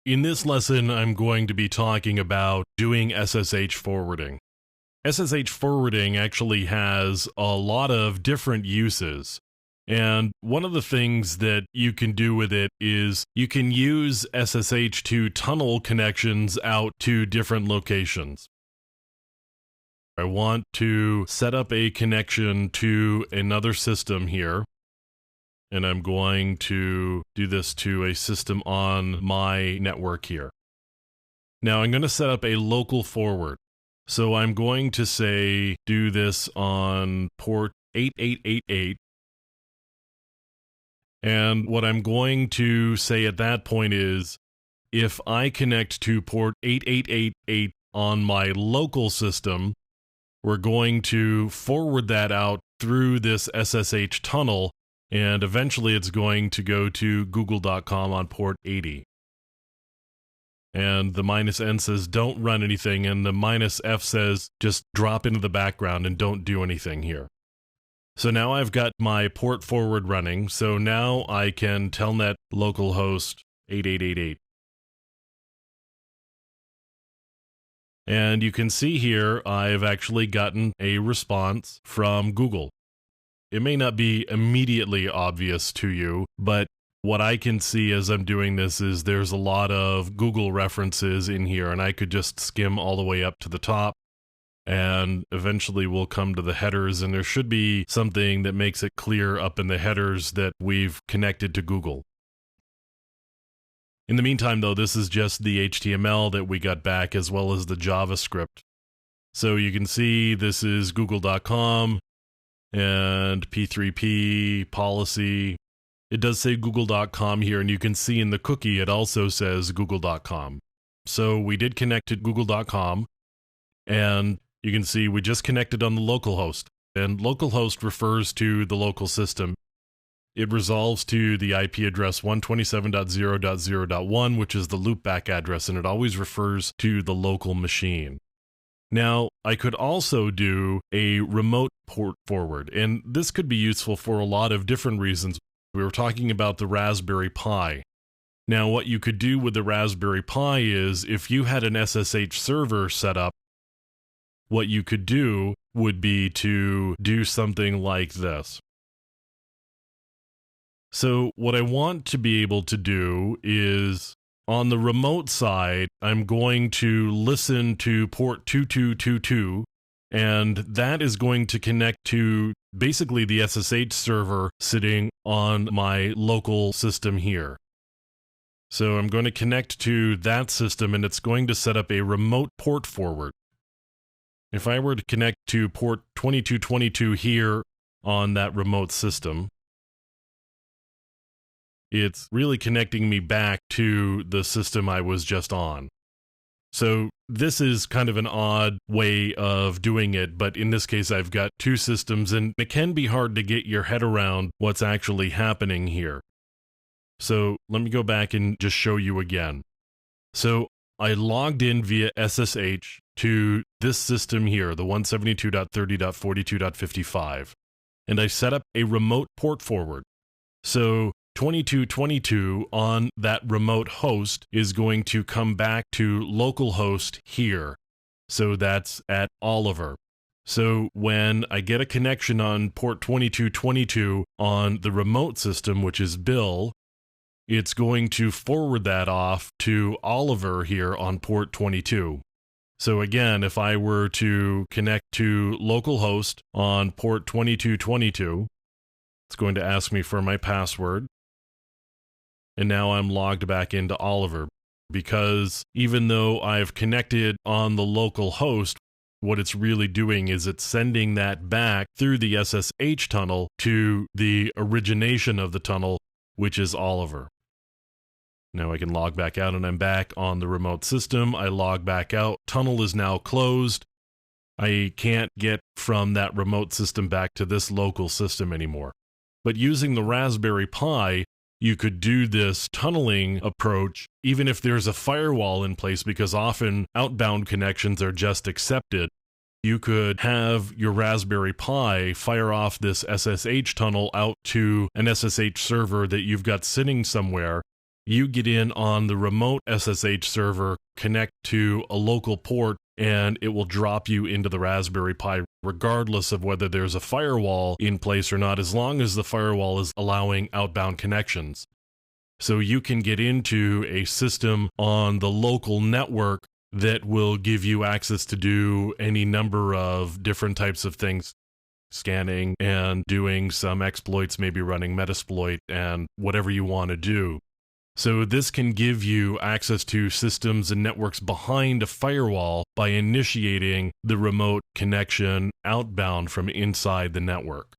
In this lesson, I'm going to be talking about doing SSH forwarding. SSH forwarding actually has a lot of different uses. And one of the things that you can do with it is you can use SSH to tunnel connections out to different locations. I want to set up a connection to another system here. And I'm going to do this to a system on my network here. Now I'm going to set up a local forward. So I'm going to say do this on port 8888. And what I'm going to say at that point is, if I connect to port 8888 on my local system, we're going to forward that out through this SSH tunnel. And eventually it's going to go to google.com on port 80. And the -N says don't run anything, and the -F says just drop into the background and don't do anything here. So now I've got my port forward running, so now I can telnet localhost 8888. And you can see here I've actually gotten a response from Google. It may not be immediately obvious to you, but what I can see as I'm doing this is there's a lot of Google references in here, and I could just skim all the way up to the top, and eventually we'll come to the headers, and there should be something that makes it clear up in the headers that we've connected to Google. In the meantime, though, this is just the HTML that we got back as well as the JavaScript. So you can see this is google.com. And P3P policy. It does say google.com here, and you can see in the cookie it also says google.com. So we did connect to google.com, and you can see we just connected on the localhost. And localhost refers to the local system. It resolves to the IP address 127.0.0.1, which is the loopback address, and it always refers to the local machine. Now, I could also do a remote port forward, and this could be useful for a lot of different reasons. We were talking about the Raspberry Pi. Now, what you could do with the Raspberry Pi is, if you had an SSH server set up, what you could do would be to do something like this. So, what I want to be able to do is, on the remote side, I'm going to listen to port 2222, and that is going to connect to basically the SSH server sitting on my local system here. So I'm going to connect to that system, and it's going to set up a remote port forward. If I were to connect to port 2222 here on that remote system, it's really connecting me back to the system I was just on. So this is kind of an odd way of doing it, but in this case I've got two systems, and it can be hard to get your head around what's actually happening here. So let me go back and just show you again. So I logged in via SSH to this system here, the 172.30.42.55, and I set up a remote port forward. So 2222 on that remote host is going to come back to localhost here. So that's at Oliver. So when I get a connection on port 2222 on the remote system, which is Bill, it's going to forward that off to Oliver here on port 22. So again, if I were to connect to localhost on port 2222, it's going to ask me for my password. And now I'm logged back into Oliver, because even though I've connected on the local host, what it's really doing is it's sending that back through the SSH tunnel to the origination of the tunnel, which is Oliver. Now I can log back out, and I'm back on the remote system. I log back out. Tunnel is now closed. I can't get from that remote system back to this local system anymore. But using the Raspberry Pi, you could do this tunneling approach even if there's a firewall in place, because often outbound connections are just accepted. You could have your Raspberry Pi fire off this SSH tunnel out to an SSH server that you've got sitting somewhere, You get in on the remote SSH server, connect to a local port, and it will drop you into the Raspberry Pi regardless of whether there's a firewall in place or not, as long as the firewall is allowing outbound connections. So you can get into a system on the local network that will give you access to do any number of different types of things, scanning and doing some exploits, maybe running Metasploit and whatever you want to do. So this can give you access to systems and networks behind a firewall by initiating the remote connection outbound from inside the network.